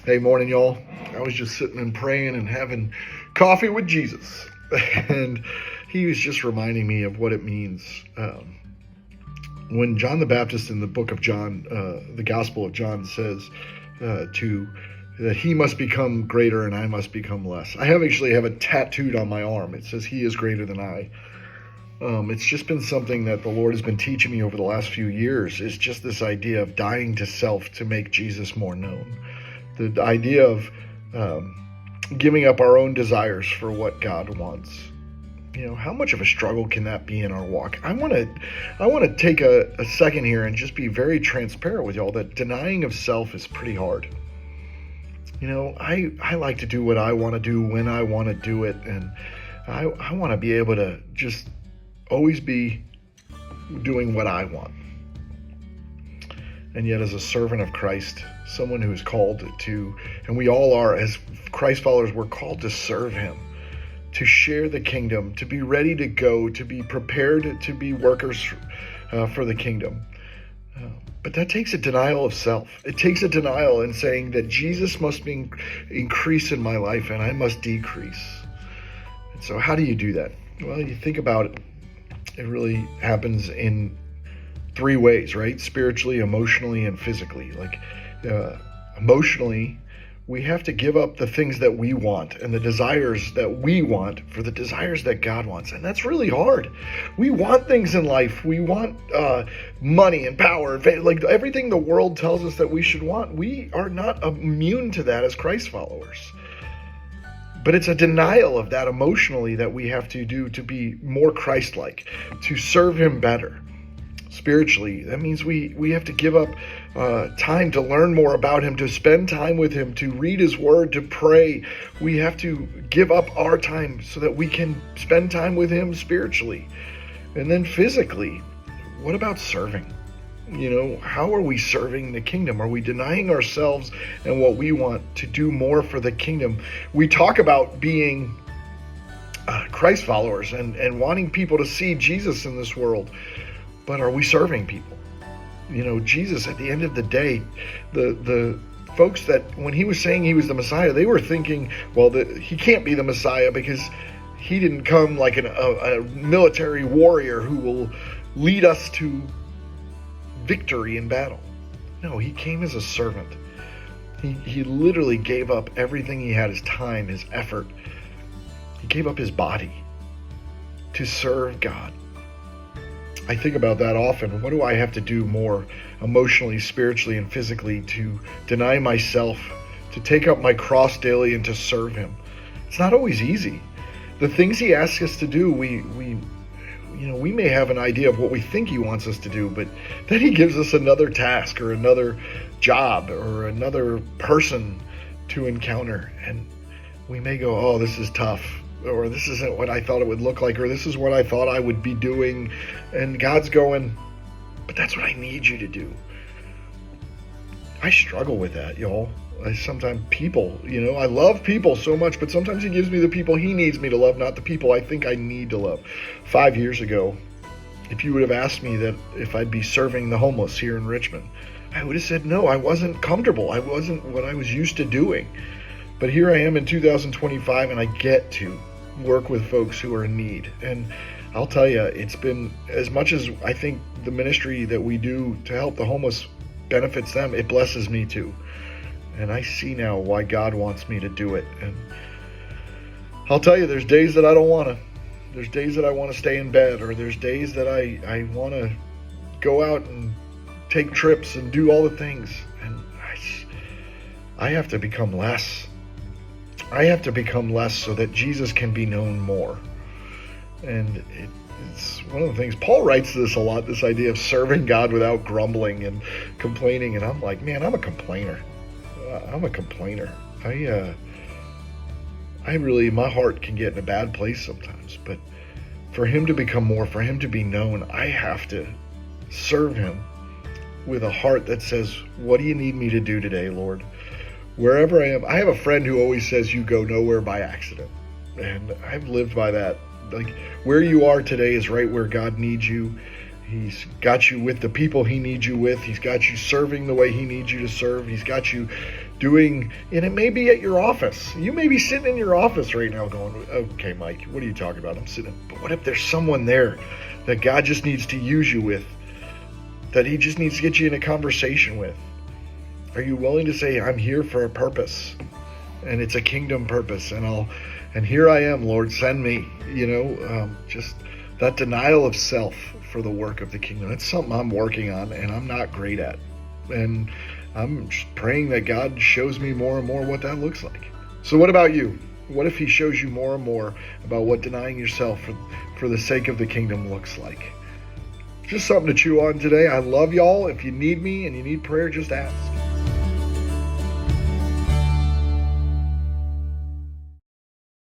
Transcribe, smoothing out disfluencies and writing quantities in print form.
Hey, morning, y'all. I was just sitting and praying and having coffee with Jesus. And he was just reminding me of what it means. When John the Baptist in the book of John, the Gospel of John says that he must become greater and I must become less. I actually have it tattooed on my arm. It says he is greater than I. It's just been something that the Lord has been teaching me over the last few years. Is just this idea of dying to self to make Jesus more known. The idea of giving up our own desires for what God wants. You know, how much of a struggle can that be in our walk? I want to take a second here and just be very transparent with y'all that denying of self is pretty hard. You know, I like to do what I want to do when I want to do it, and I want to be able to just always be doing what I want. And yet, as a servant of Christ, someone who is called to, and we all are, as Christ followers, we're called to serve him, to share the kingdom, to be ready to go, to be prepared to be workers for the kingdom. But that takes a denial of self. It takes a denial in saying that Jesus must increase in my life and I must decrease. And so how do you do that? Well, you think about it. It really happens in three ways, right? Spiritually, emotionally, and physically. Like emotionally, we have to give up the things that we want and the desires that we want for the desires that God wants. And that's really hard. We want things in life. We want money and power, like everything the world tells us that we should want. We are not immune to that as Christ followers. But it's a denial of that emotionally that we have to do to be more Christ-like, to serve him better. Spiritually, that means we have to give up time to learn more about him, to spend time with him, to read his word, to pray. We have to give up our time so that we can spend time with him spiritually. And then physically, what about serving? You know, how are we serving the kingdom? Are we denying ourselves and what we want to do more for the kingdom? We talk about being Christ followers and wanting people to see Jesus in this world. But are we serving people? You know, Jesus, at the end of the day, the folks that when he was saying he was the Messiah, they were thinking, well, he can't be the Messiah because he didn't come like a military warrior who will lead us to victory in battle. No, he came as a servant. He literally gave up everything he had, his time, his effort. He gave up his body to serve God. I think about that often. What do I have to do more emotionally, spiritually, and physically to deny myself, to take up my cross daily and to serve him? It's not always easy. The things he asks us to do, we may have an idea of what we think he wants us to do, but then he gives us another task or another job or another person to encounter. And we may go, oh, this is tough, or this isn't what I thought it would look like, or this is what I thought I would be doing. And God's going, but that's what I need you to do. I struggle with that, y'all. Sometimes people, I love people so much, but sometimes he gives me the people he needs me to love, not the people I think I need to love. 5 years ago, if you would have asked me that if I'd be serving the homeless here in Richmond, I would have said no. I wasn't comfortable. I wasn't what I was used to doing. But here I am in 2025, and I get to work with folks who are in need. And I'll tell you, it's been, as much as I think the ministry that we do to help the homeless benefits them, it blesses me too. And I see now why God wants me to do it. And I'll tell you, there's days that I don't want to. There's days that I want to stay in bed, or there's days that I want to go out and take trips and do all the things. And I have to become less. I have to become less so that Jesus can be known more. And it's one of the things, Paul writes this a lot, this idea of serving God without grumbling and complaining. And I'm like, man, I'm a complainer. I really, my heart can get in a bad place sometimes, but for him to become more, for him to be known, I have to serve him with a heart that says, what do you need me to do today, Lord? Wherever I am. I have a friend who always says you go nowhere by accident. And I've lived by that. Like, where you are today is right where God needs you. He's got you with the people he needs you with. He's got you serving the way he needs you to serve. He's got you doing, and it may be at your office. You may be sitting in your office right now going, okay, Mike, what are you talking about? I'm sitting, but what if there's someone there that God just needs to use you with, that he just needs to get you in a conversation with? Are you willing to say, I'm here for a purpose, and it's a kingdom purpose, and here I am, Lord, send me, just that denial of self for the work of the kingdom. That's something I'm working on and I'm not great at. And I'm just praying that God shows me more and more what that looks like. So what about you? What if he shows you more and more about what denying yourself for the sake of the kingdom looks like? Just something to chew on today. I love y'all. If you need me and you need prayer, just ask.